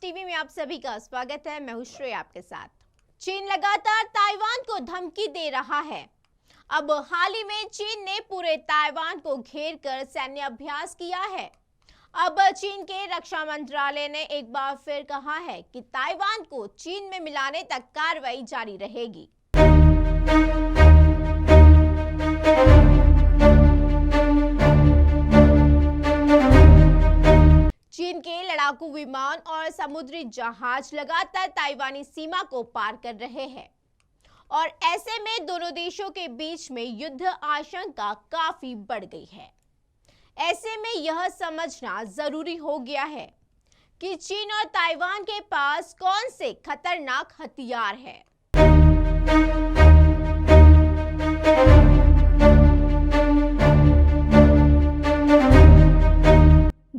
TV में आप सभी का स्वागत है। मैं हूं श्रेया आपके साथ। चीन लगातार ताइवान को धमकी दे रहा है। अब हाल ही में चीन ने पूरे ताइवान को घेर कर सैन्य अभ्यास किया है। अब चीन के रक्षा मंत्रालय ने एक बार फिर कहा है कि ताइवान को चीन में मिलाने तक कार्रवाई जारी रहेगी। चीन के लड़ाकू विमान और समुद्री जहाज लगातार ताइवानी सीमा को पार कर रहे हैं और ऐसे में दोनों देशों के बीच में युद्ध आशंका काफी बढ़ गई है। ऐसे में यह समझना जरूरी हो गया है कि चीन और ताइवान के पास कौन से खतरनाक हथियार हैं।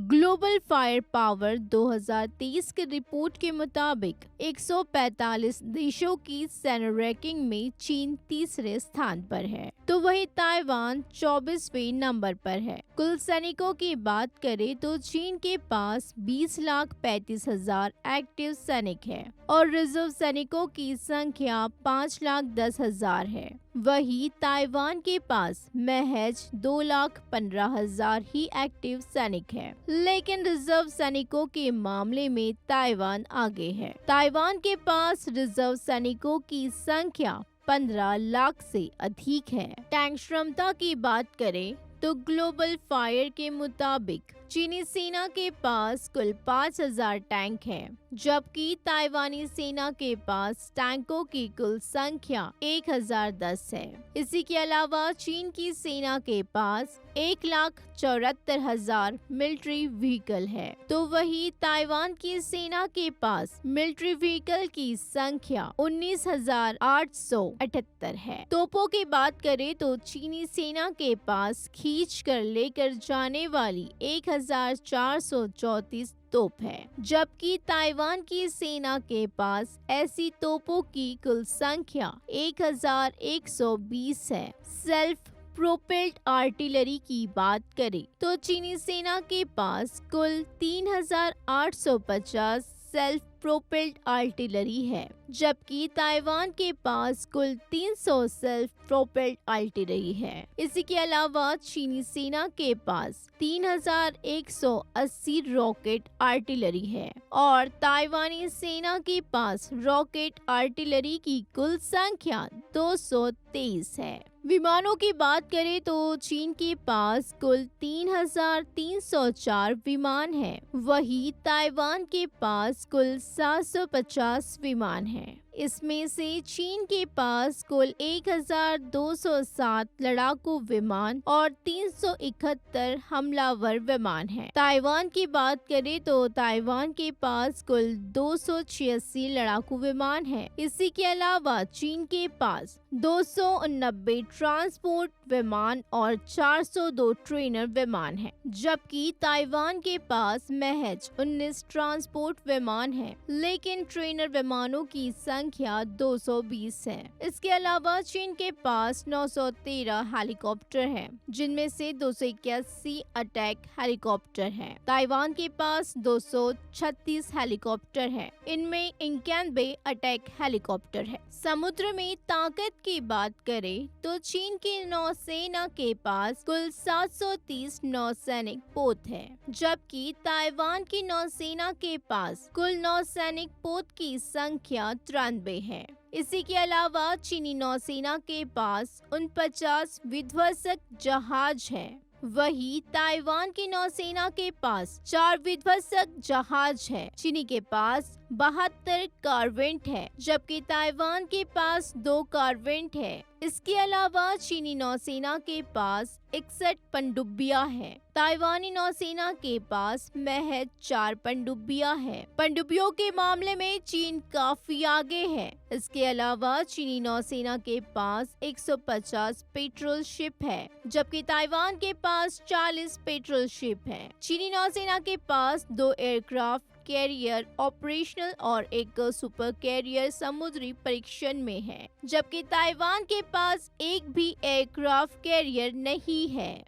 ग्लोबल फायर पावर 2023 की रिपोर्ट के मुताबिक 145 देशों की सैन्य रैंकिंग में चीन तीसरे स्थान पर है, तो वही ताइवान 24वें नंबर पर है। कुल सैनिकों की बात करें तो चीन के पास 20,35,000 एक्टिव सैनिक है और रिजर्व सैनिकों की संख्या 5,10,000 है। वही ताइवान के पास महज 2,15,000 ही एक्टिव सैनिक है, लेकिन रिजर्व सैनिकों के मामले में ताइवान आगे है। ताइवान के पास रिजर्व सैनिकों की संख्या 15 लाख से अधिक है। टैंक क्षमता की बात करें तो ग्लोबल फायर के मुताबिक चीनी सेना के पास कुल 5,000 टैंक हैं, जबकि ताइवानी सेना के पास टैंकों की कुल संख्या 1,010 है। इसी के अलावा चीन की सेना के पास 1,74,000 मिलिट्री व्हीकल है, तो वही ताइवान की सेना के पास मिलिट्री व्हीकल की संख्या 19,878 है। तोपों की बात करें तो चीनी सेना के पास खींच कर लेकर जाने वाली 1,434 तोप है, जबकि ताइवान की सेना के पास ऐसी तोपों की कुल संख्या 1,120 है। सेल्फ प्रोपेल्ड आर्टिलरी की बात करें तो चीनी सेना के पास कुल 3,850 सेल्फ प्रोपेल्ड आर्टिलरी है, जबकि ताइवान के पास कुल 300 सेल्फ प्रोपेल्ड आर्टिलरी है। इसी के अलावा चीनी सेना के पास 3,180 रॉकेट आर्टिलरी है और ताइवानी सेना के पास रॉकेट आर्टिलरी की कुल संख्या 223 है। विमानों की बात करें तो चीन के पास कुल 3,304 विमान हैं, वही ताइवान के पास कुल 750 विमान हैं। इसमें से चीन के पास कुल 1,207 लड़ाकू विमान और 371 हमलावर विमान हैं। ताइवान की बात करें तो ताइवान के पास कुल 286 लड़ाकू विमान हैं। इसी के अलावा चीन के पास 290 ट्रांसपोर्ट विमान और 402 ट्रेनर विमान हैं, जबकि ताइवान के पास महज 19 ट्रांसपोर्ट विमान हैं, लेकिन ट्रेनर विमानों की संख्या 220 है। इसके अलावा चीन के पास 913 हेलीकॉप्टर हैं, जिनमें से 281 अटैक हेलीकॉप्टर हैं। ताइवान के पास 236 हेलीकॉप्टर हैं, इनमें 91 अटैक हेलीकॉप्टर है। समुद्र में ताकत की बात करें तो चीन की नौसेना के पास कुल 730 नौसैनिक पोत है, जबकि ताइवान की नौसेना के पास कुल नौसैनिक पोत की संख्या 93 है। इसी के अलावा चीनी नौसेना के पास 49 विध्वंसक जहाज हैं, वही ताइवान की नौसेना के पास 4 विध्वंसक जहाज है। चीनी के पास 72 कॉर्वेट है, जबकि ताइवान के पास 2 कॉर्वेट है। इसके अलावा चीनी नौसेना के पास 61 पनडुब्बियां हैं। ताइवानी नौसेना के पास महज 4 पनडुब्बियां हैं। पनडुब्बियों के मामले में चीन काफी आगे है। इसके अलावा चीनी नौसेना के पास 150 पेट्रोल शिप है, जबकि ताइवान के पास 40 पेट्रोल शिप है। चीनी नौसेना के पास 2 एयरक्राफ्ट कैरियर ऑपरेशनल और एक सुपर कैरियर समुद्री परीक्षण में है, जबकि ताइवान के पास एक भी एयरक्राफ्ट कैरियर नहीं है।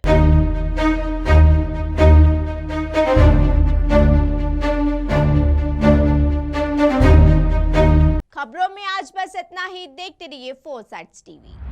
खबरों में आज बस इतना ही। देखते रहिए 4 साइड्स टीवी।